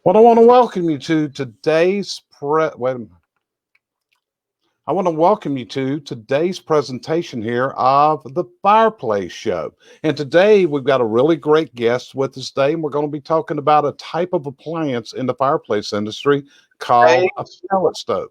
Well, I want to welcome you to today's wait a minute. I want to welcome you to today's presentation here of the Fireplace Show. And today we've got a really great guest with us today, and we're going to be talking about a type of appliance in the fireplace industry called a pellet stove.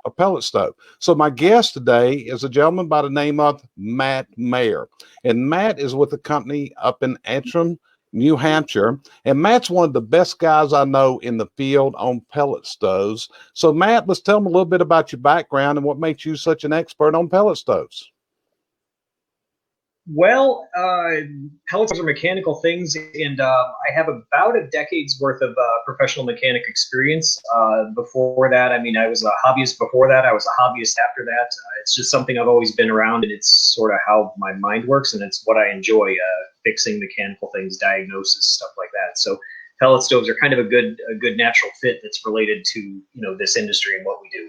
A pellet stove. So my guest today is a gentleman by the name of Mair. And Matt is with a company up in Antrim, New Hampshire. And Matt's one of the best guys I know in the field on pellet stoves. So Matt, let's tell them a little bit about your background and what makes you such an expert on pellet stoves. Well, pellets are mechanical things, and I have about a decade's worth of professional mechanic experience. Before that, I mean, I was a hobbyist before that. I was a hobbyist after that. It's just something I've always been around, and it's sort of how my mind works, and it's what I enjoy, fixing mechanical things, diagnosis, stuff like that. So pellet stoves are kind of a good natural fit that's related to, this industry and what we do.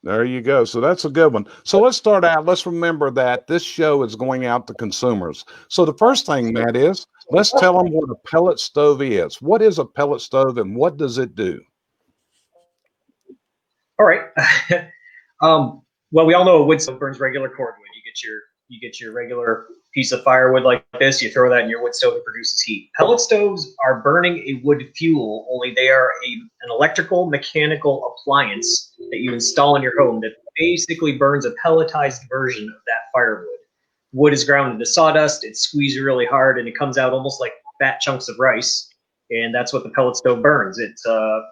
There you go. So that's a good one. So let's start out. Let's remember that this show is going out to consumers. So the first thing, Matt, is let's tell them what a pellet stove is. What is a pellet stove and what does it do? All right. Well, we all know a wood stove burns regular cordwood. You get your regular piece of firewood like this. You throw that in your wood stove, it produces heat. Pellet stoves are burning a wood fuel, only they are an electrical mechanical appliance that you install in your home that basically burns a pelletized version of that firewood. Wood is ground into sawdust, it's squeezed really hard, and it comes out almost like fat chunks of rice. And that's what the pellet stove burns. It's an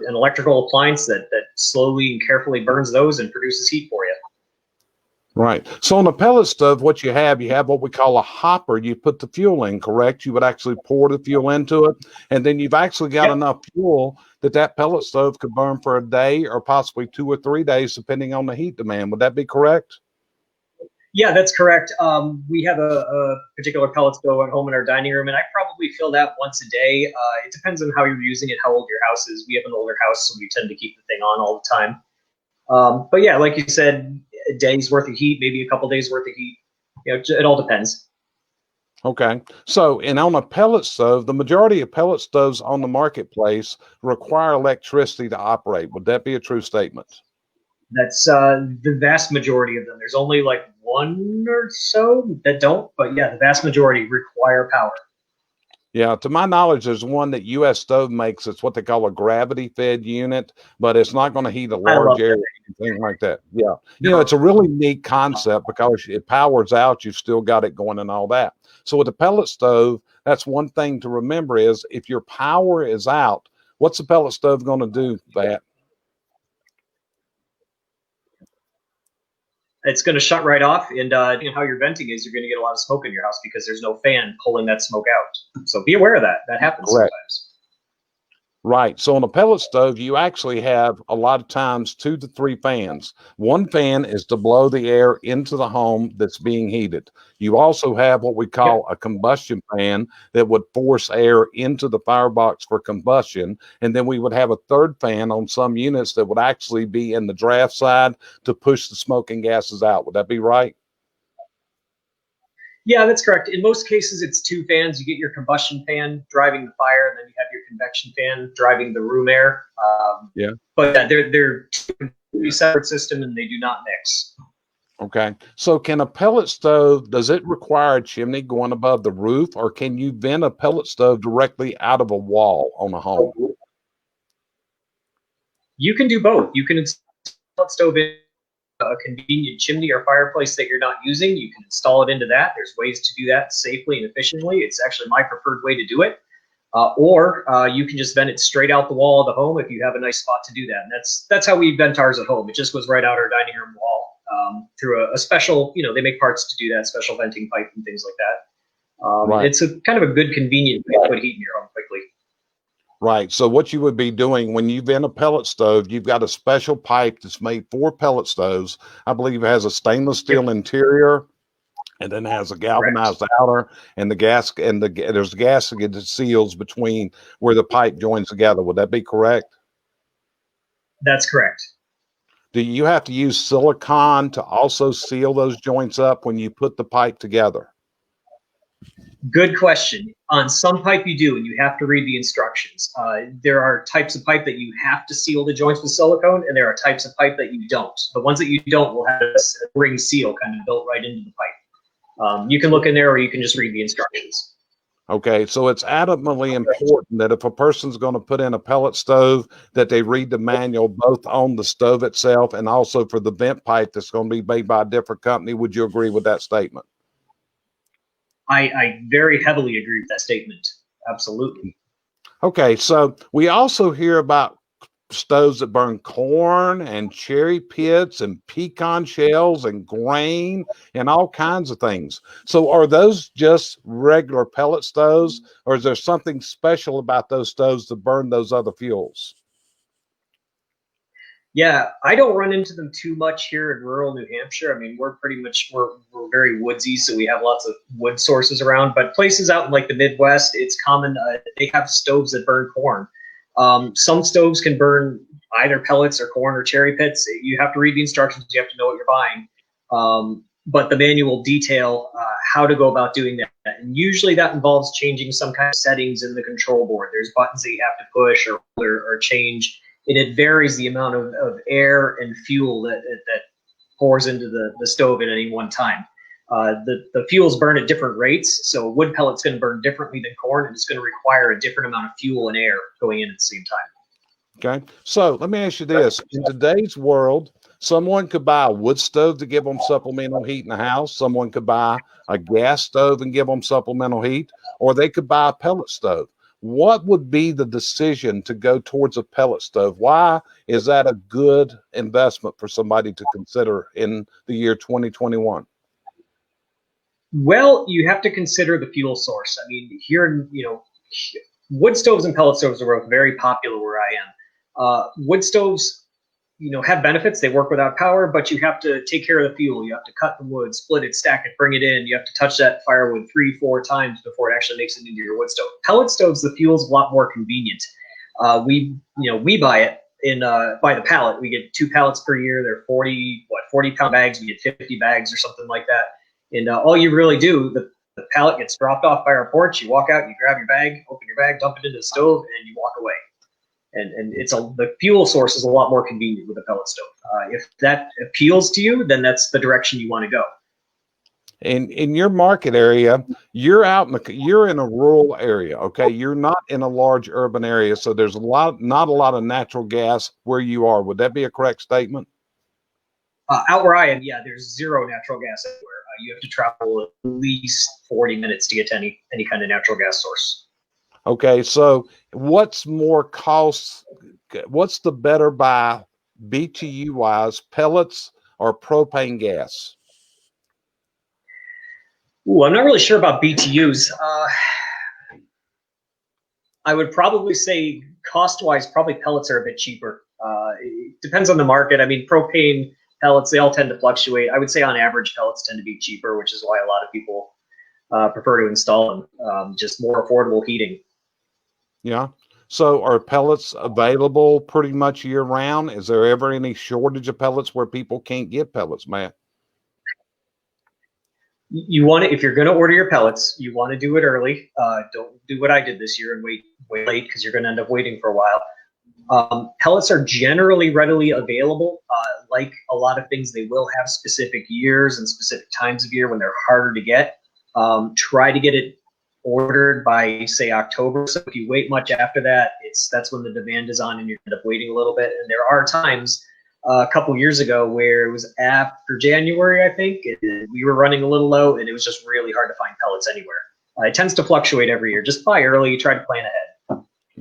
electrical appliance that slowly and carefully burns those and produces heat for you. Right. So on a pellet stove, what you have what we call a hopper. You put the fuel in, correct? You would actually pour the fuel into it, and then you've actually got enough fuel that pellet stove could burn for a day or possibly 2 or 3 days, depending on the heat demand. Would that be correct? Yeah, that's correct. We have a particular pellet stove at home in our dining room, and I probably fill that once a day. It depends on how you're using it, how old your house is. We have an older house, so we tend to keep the thing on all the time. But yeah, like you said, a day's worth of heat, maybe a couple days worth of heat. It all depends. Okay. So, and on a pellet stove, the majority of pellet stoves on the marketplace require electricity to operate. Would that be a true statement? That's the vast majority of them. There's only like one or so that don't, but yeah, the vast majority require power. Yeah, to my knowledge, there's one that U.S. Stove makes. It's what they call a gravity-fed unit, but it's not going to heat a large area or anything like that. Yeah. It's a really neat concept because it powers out. You've still got it going and all that. So with a pellet stove, that's one thing to remember is if your power is out, what's the pellet stove going to do, Pat? It's going to shut right off, and depending on how your venting is, you're going to get a lot of smoke in your house because there's no fan pulling that smoke out. So be aware of that. That happens sometimes. Right. So on a pellet stove, you actually have a lot of times 2 to 3 fans. One fan is to blow the air into the home that's being heated. You also have what we call a combustion fan that would force air into the firebox for combustion. And then we would have a third fan on some units that would actually be in the draft side to push the smoking gases out. Would that be right? Yeah, that's correct. In most cases, it's 2 fans. You get your combustion fan driving the fire, and then you have your convection fan driving the room air. But yeah, they're two separate systems, and they do not mix. Okay. So can a pellet stove, does it require a chimney going above the roof, or can you vent a pellet stove directly out of a wall on a home? You can do both. You can install a pellet stove in a convenient chimney or fireplace that you're not using. You can install it into that. There's ways to do that safely and efficiently. It's actually my preferred way to do it. Or you can just vent it straight out the wall of the home if you have a nice spot to do that. And that's how we vent ours at home. It just goes right out our dining room wall through a special, they make parts to do that, special venting pipe and things like that. Right. It's a kind of a good, convenient way to put heat in your home quickly. Right. So what you would be doing when you vent a pellet stove, you've got a special pipe that's made for pellet stoves. I believe it has a stainless steel interior, and then it has a galvanized outer, and the gas and there's gasket that seals between where the pipe joins together. Would that be correct? That's correct. Do you have to use silicone to also seal those joints up when you put the pipe together? Good question. On some pipe you do, and you have to read the instructions. There are types of pipe that you have to seal the joints with silicone, and there are types of pipe that you don't. The ones that you don't will have a ring seal kind of built right into the pipe. You can look in there, or you can just read the instructions. Okay, so it's adamantly important that if a person's going to put in a pellet stove, that they read the manual both on the stove itself and also for the vent pipe that's going to be made by a different company. Would you agree with that statement? I very heavily agree with that statement. Absolutely. Okay, so we also hear about stoves that burn corn and cherry pits and pecan shells and grain and all kinds of things. So are those just regular pellet stoves, or is there something special about those stoves to burn those other fuels? Yeah, I don't run into them too much here in rural New Hampshire. I mean, we're very woodsy, so we have lots of wood sources around. But places out in like the Midwest, it's common. They have stoves that burn corn. Some stoves can burn either pellets or corn or cherry pits. You have to read the instructions. You have to know what you're buying. But the manual detail how to go about doing that. And usually that involves changing some kind of settings in the control board. There's buttons that you have to push or change. And it varies the amount of air and fuel that pours into the stove at any one time. The fuels burn at different rates, so wood pellet's going to burn differently than corn, and it's going to require a different amount of fuel and air going in at the same time. Okay, so let me ask you this. In today's world, someone could buy a wood stove to give them supplemental heat in the house. Someone could buy a gas stove and give them supplemental heat, or they could buy a pellet stove. What would be the decision to go towards a pellet stove? Why is that a good investment for somebody to consider in the year 2021? Well, you have to consider the fuel source. I mean, here, wood stoves and pellet stoves are both very popular where I am. Wood stoves, have benefits. They work without power, but you have to take care of the fuel. You have to cut the wood, split it, stack it, bring it in. You have to touch that firewood 3-4 times before it actually makes it into your wood stove. Pellet stoves, the fuel's a lot more convenient. We buy it by the pallet. We get 2 pallets per year. They're 40-pound bags. We get 50 bags or something like that. And all you really do, the pallet gets dropped off by our porch. You walk out, you grab your bag, open your bag, dump it into the stove, and you walk away. And the fuel source is a lot more convenient with a pellet stove. If that appeals to you, then that's the direction you want to go. In your market area, you're in a rural area. Okay, you're not in a large urban area, so there's not a lot of natural gas where you are. Would that be a correct statement? Out where I am, yeah, there's zero natural gas everywhere. You have to travel at least 40 minutes to get to any kind of natural gas source. Okay, so what's the better buy BTU wise, pellets or propane gas? Ooh, I'm not really sure about BTUs. I would probably say cost-wise, probably pellets are a bit cheaper. It depends on the market. I mean, propane, pellets, they all tend to fluctuate. I would say on average, pellets tend to be cheaper, which is why a lot of people prefer to install them. Just more affordable heating. Yeah. So are pellets available pretty much year round? Is there ever any shortage of pellets where people can't get pellets, Matt? You want to, if you're going to order your pellets, you want to do it early. Don't do what I did this year and wait late, because you're going to end up waiting for a while. Pellets are generally readily available. Like a lot of things, they will have specific years and specific times of year when they're harder to get. Try to get it ordered by, say, October. So if you wait much after that, that's when the demand is on and you end up waiting a little bit. And there are times a couple years ago where it was after January, I think, we were running a little low and it was just really hard to find pellets anywhere. It tends to fluctuate every year. Just buy early, try to plan ahead.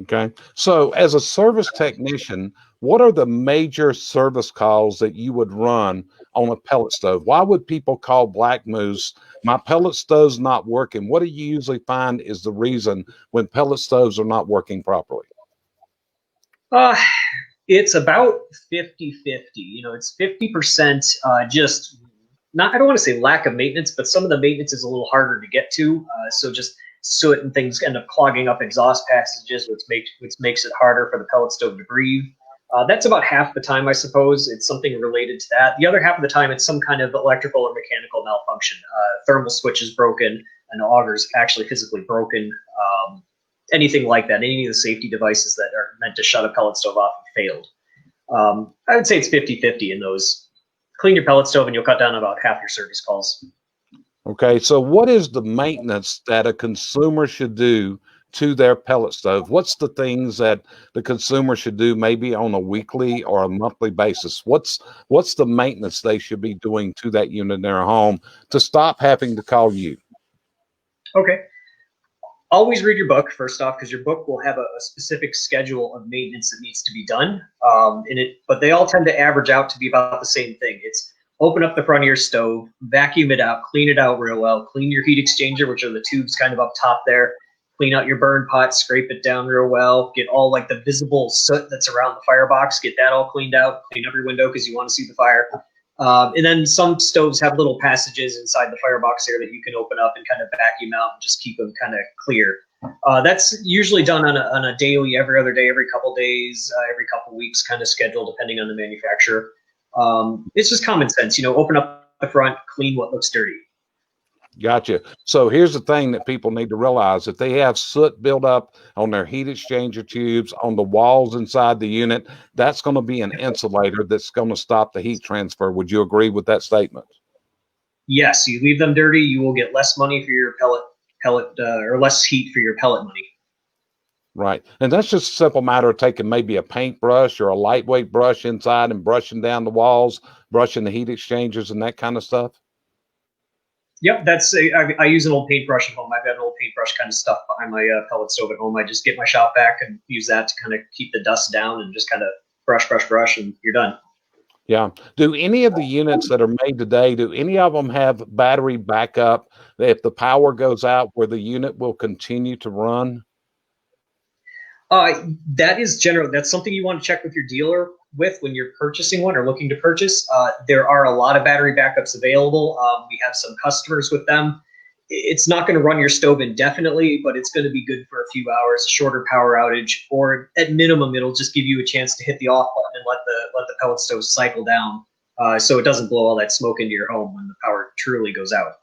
Okay. So as a service technician, what are the major service calls that you would run on a pellet stove? Why would people call Black Moose? My pellet stove's not working. What do you usually find is the reason when pellet stoves are not working properly? It's about 50-50. It's 50% just not, I don't want to say lack of maintenance, but some of the maintenance is a little harder to get to. So just soot and things end up clogging up exhaust passages, which makes it harder for the pellet stove to breathe. That's about half the time, I suppose. It's something related to that. The other half of the time, it's some kind of electrical or mechanical malfunction. Thermal switch is broken, an auger's actually physically broken, anything like that, any of the safety devices that are meant to shut a pellet stove off have failed. I would say it's 50-50 in those. Clean your pellet stove and you'll cut down about half your service calls. Okay, so what is the maintenance that a consumer should do to their pellet stove? What's the things that the consumer should do maybe on a weekly or a monthly basis? What's the maintenance they should be doing to that unit in their home to stop having to call you? Okay. Always read your book, first off, because your book will have a specific schedule of maintenance that needs to be done. But they all tend to average out to be about the same thing. It's open up the front of your stove, vacuum it out, clean it out real well, clean your heat exchanger, which are the tubes kind of up top there, clean out your burn pot, scrape it down real well, get all like the visible soot that's around the firebox, get that all cleaned out, clean up your window because you want to see the fire. And then some stoves have little passages inside the firebox there that you can open up and kind of vacuum out and just keep them kind of clear. That's usually done on a daily, every other day, every couple days, every couple weeks kind of schedule, depending on the manufacturer. It's just common sense, open up the front, clean what looks dirty. Gotcha. So here's the thing that people need to realize: if they have soot build up on their heat exchanger tubes, on the walls inside the unit, that's going to be an insulator that's going to stop the heat transfer. Would you agree with that statement? Yes, you leave them dirty, you will get less money for your pellet or less heat for your pellet money. Right. And that's just a simple matter of taking maybe a paintbrush or a lightweight brush inside and brushing down the walls, brushing the heat exchangers and that kind of stuff. Yep, I use an old paintbrush at home. I've got an old paintbrush kind of stuff behind my pellet stove at home. I just get my shop vac and use that to kind of keep the dust down and just kind of brush, and you're done. Yeah. Do any of the units that are made today, do any of them have battery backup that if the power goes out where the unit will continue to run? That is general. That's something you want to check with your dealer with when you're purchasing one or looking to purchase. There are a lot of battery backups available. We have some customers with them. It's not going to run your stove indefinitely, but it's going to be good for a few hours, shorter power outage, or at minimum, it'll just give you a chance to hit the off button and let the pellet stove cycle down, so it doesn't blow all that smoke into your home when the power truly goes out.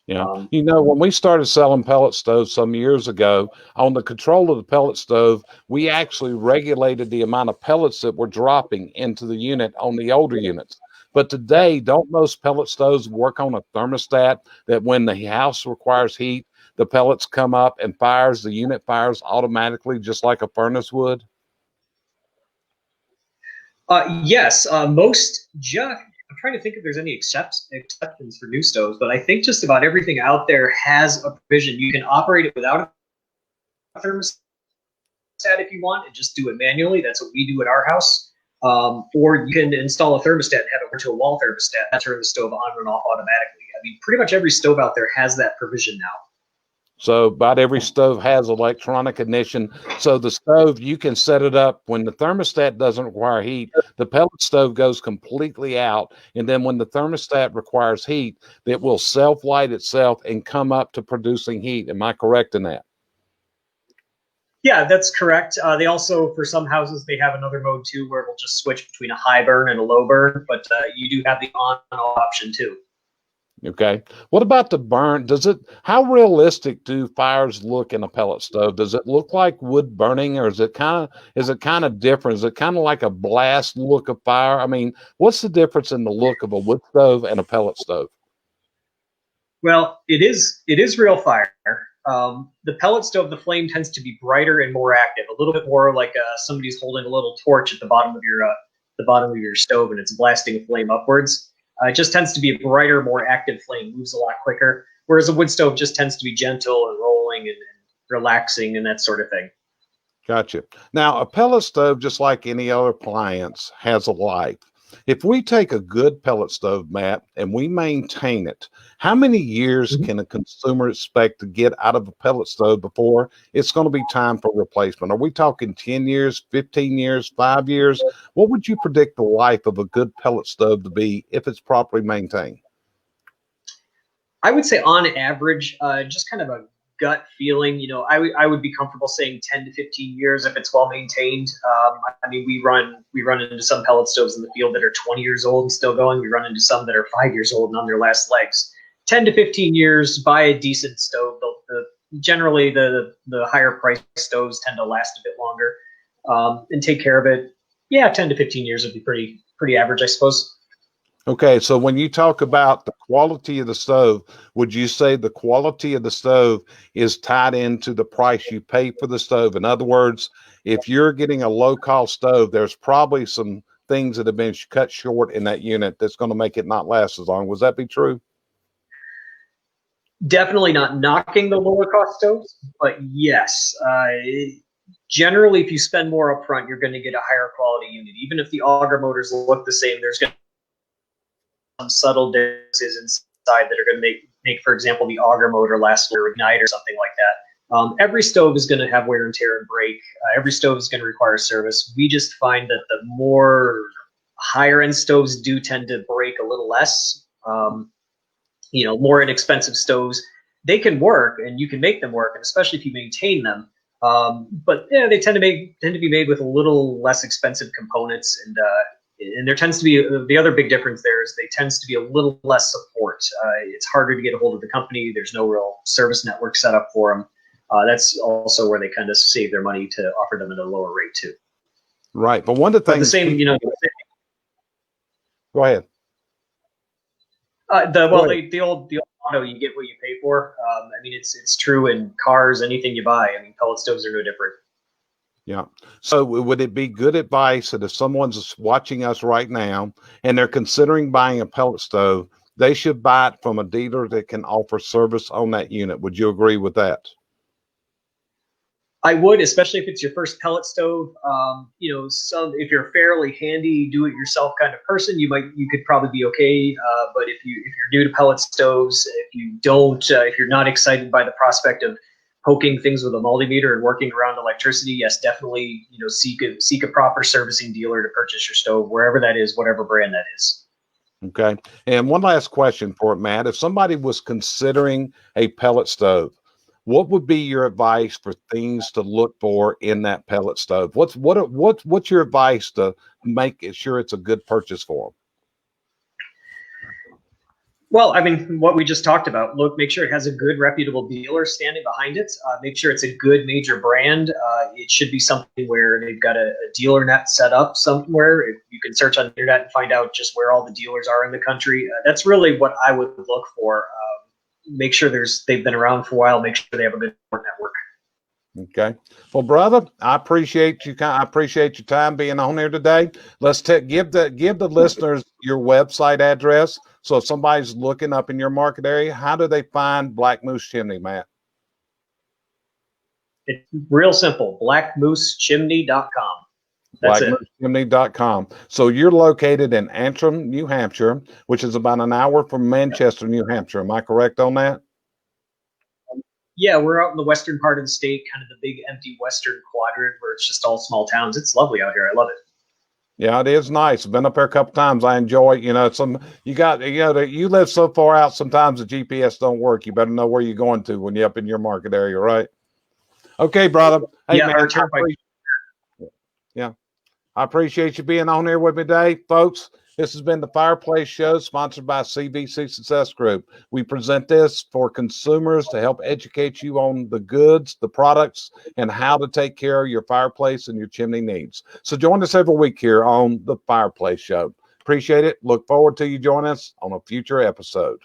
Yeah. When we started selling pellet stoves some years ago, on the control of the pellet stove, we actually regulated the amount of pellets that were dropping into the unit on the older units. But today, don't most pellet stoves work on a thermostat that when the house requires heat, the pellets come up and the unit fires automatically just like a furnace would? Yes, I'm trying to think if there's any exceptions for new stoves, but I think just about everything out there has a provision. You can operate it without a thermostat if you want and just do it manually. That's what we do at our house. Or you can install a thermostat and have it work to a wall thermostat and turn the stove on and off automatically. I mean, pretty much every stove out there has that provision now. So about every stove has electronic ignition. So the stove, you can set it up when the thermostat doesn't require heat, the pellet stove goes completely out. And then when the thermostat requires heat, it will self-light itself and come up to producing heat. Am I correct in that? Yeah, that's correct. They also, for some houses, they have another mode too, where it'll just switch between a high burn and a low burn, but you do have the on and off option too. Okay. What about the burn? How realistic do fires look in a pellet stove? Does it look like wood burning, or is it kind of different? Is it kind of like a blast look of fire? I mean, what's the difference in the look of a wood stove and a pellet stove? Well, it is real fire. The pellet stove, the flame tends to be brighter and more active, a little bit more like somebody's holding a little torch at the bottom of your stove, and it's blasting a flame upwards. It just tends to be a brighter, more active flame, moves a lot quicker. Whereas a wood stove just tends to be gentle and rolling and relaxing and that sort of thing. Gotcha. Now, a pellet stove, just like any other appliance, has a life. If we take a good pellet stove, Matt, and we maintain it, how many years can a consumer expect to get out of a pellet stove before it's going to be time for replacement? Are we talking 10 years, 15 years, 5 years? What would you predict the life of a good pellet stove to be if it's properly maintained? I would say on average, just kind of a gut feeling, I would be comfortable saying 10 to 15 years if it's well maintained. I mean, we run into some pellet stoves in the field that are 20 years old and still going. We run into some that are 5 years old and on their last legs. 10 to 15 years, buy a decent stove. Generally, the higher priced stoves tend to last a bit longer, and take care of it. Yeah, 10 to 15 years would be pretty average, I suppose. Okay, so when you talk about the quality of the stove, would you say the quality of the stove is tied into the price you pay for the stove? In other words, if you're getting a low-cost stove, there's probably some things that have been cut short in that unit that's going to make it not last as long. Would that be true? Definitely not knocking the lower cost stoves, but yes, generally, if you spend more upfront, you're going to get a higher quality unit. Even if the auger motors look the same, there's going to be some subtle differences inside that are going to make, for example, the auger motor last or ignite or something like that. Every stove is going to have wear and tear and break. Every stove is going to require service. We just find that the more higher end stoves do tend to break a little less. More inexpensive stoves, they can work and you can make them work, and especially if you maintain them. But yeah, they tend to be made with a little less expensive components, and there tends to be the other big difference there is they tends to be a little less support. It's harder to get a hold of the company. There's no real service network set up for them. That's also where they kind of save their money to offer them at a lower rate too. Right, but one of the things. But the same, Go ahead. The old motto, you get what you pay for. I mean, it's true in cars, anything you buy. I mean, pellet stoves are no different. Yeah. So would it be good advice that if someone's watching us right now and they're considering buying a pellet stove, they should buy it from a dealer that can offer service on that unit? Would you agree with that? I would, especially if it's your first pellet stove. If you're a fairly handy, do-it-yourself kind of person, you could probably be okay. But if you're new to pellet stoves, if you're not excited by the prospect of poking things with a multimeter and working around electricity, yes, definitely, seek a proper servicing dealer to purchase your stove, wherever that is, whatever brand that is. Okay. And one last question for it, Matt. If somebody was considering a pellet stove, what would be your advice for things to look for in that pellet stove? What's your advice to make sure it's a good purchase for them? Well, I mean, what we just talked about. Make sure it has a good, reputable dealer standing behind it. Make sure it's a good major brand. It should be something where they've got a dealer net set up somewhere. You can search on the internet and find out just where all the dealers are in the country. That's really what I would look for. Make sure they've been around for a while. Make sure they have a good network. Okay. Well, brother, I appreciate you. I appreciate your time being on here today. Let's give the listeners your website address. So if somebody's looking up in your market area, how do they find Black Moose Chimney, Matt? It's real simple. blackmoosechimney.com. That's it. blackmoosechimney.com. So you're located in Antrim, New Hampshire, which is about an hour from Manchester, New Hampshire. Am I correct on that? Yeah, we're out in the western part of the state, kind of the big empty western quadrant where it's just all small towns. It's lovely out here. I love it. Yeah, it is nice. I've been up there a couple times. I enjoy it. You live so far out, sometimes the GPS don't work. You better know where you're going to when you're up in your market area, right? Okay, brother. Hey, yeah, man, I appreciate you being on here with me today, folks. This has been the Fireplace Show, sponsored by CVC Success Group. We present this for consumers to help educate you on the goods, the products, and how to take care of your fireplace and your chimney needs. So join us every week here on the Fireplace Show. Appreciate it. Look forward to you joining us on a future episode.